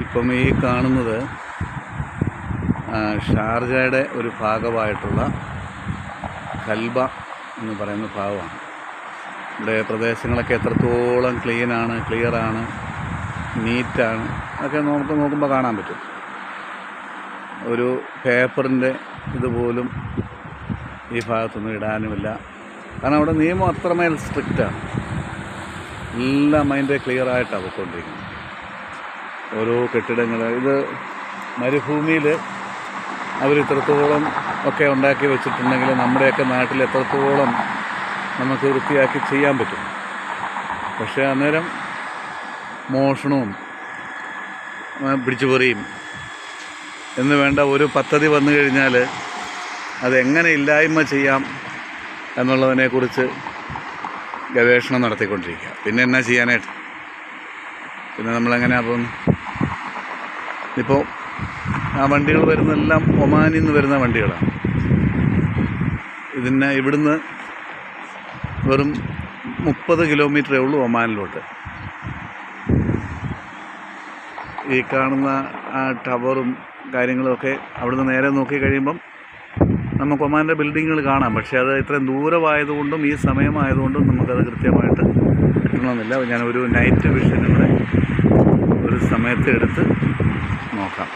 ഇപ്പം ഈ കാണുന്നത് ഷാർജയുടെ ഒരു ഭാഗമായിട്ടുള്ള ഖൽബ എന്ന് പറയുന്ന ഭാഗമാണ്. ഇവിടെ പ്രദേശങ്ങളൊക്കെ എത്രത്തോളം ക്ലിയറാണ്, നീറ്റാണ് അതൊക്കെ നമുക്ക് നോക്കുമ്പോൾ കാണാൻ പറ്റും. ഒരു പേപ്പറിൻ്റെ ഇതുപോലും ഈ ഭാഗത്തൊന്നും ഇടാനുമില്ല. കാരണം അവിടെ നിയമം അത്രമേൽ സ്ട്രിക്റ്റാണ്. എല്ലാം അതിൻ്റെ ക്ലിയറായിട്ടാണ് പോയിക്കൊണ്ടിരിക്കുന്നത്. ഓരോ കെട്ടിടങ്ങൾ ഇത് മരുഭൂമിയിൽ അവരിത്രത്തോളം ഒക്കെ ഉണ്ടാക്കി വെച്ചിട്ടുണ്ടെങ്കിൽ നമ്മുടെയൊക്കെ നാട്ടിൽ എത്രത്തോളം നമുക്ക് വൃത്തിയാക്കി ചെയ്യാൻ പറ്റും. പക്ഷേ അന്നേരം മോഷണവും പിടിച്ചുപറിയും എന്ന് വേണ്ട ഒരു പദ്ധതി വന്നു കഴിഞ്ഞാൽ അതെങ്ങനെ ഇല്ലായ്മ ചെയ്യാം എന്നുള്ളതിനെക്കുറിച്ച് ഗവേഷണം നടത്തിക്കൊണ്ടിരിക്കുക. പിന്നെ എന്നാ ചെയ്യാനായിട്ട്? പിന്നെ നമ്മളെങ്ങനെയാണ് പോകുന്നത്? ഇപ്പോൾ ആ വണ്ടികൾ വരുന്നതെല്ലാം ഒമാനിൽ നിന്ന് വരുന്ന വണ്ടികളാണ്. ഇവിടുന്ന് വെറും 30 കിലോമീറ്ററേ ഉള്ളൂ ഒമാനിലോട്ട്. ഈ കാണുന്ന ആ ടവറും കാര്യങ്ങളുമൊക്കെ അവിടുന്ന് നേരെ നോക്കി കഴിയുമ്പം നമുക്ക് ഒമാൻ്റെ ബിൽഡിങ്ങുകൾ കാണാം. പക്ഷേ അത് ഇത്രയും ദൂരമായതുകൊണ്ടും ഈ സമയമായതുകൊണ്ടും നമുക്കത് കൃത്യമായിട്ട് കിട്ടണമെന്നില്ല. ഞാനൊരു നൈറ്റ് വിഷനിലൂടെ ഒരു സമയത്ത് എടുത്ത് നോക്കാം.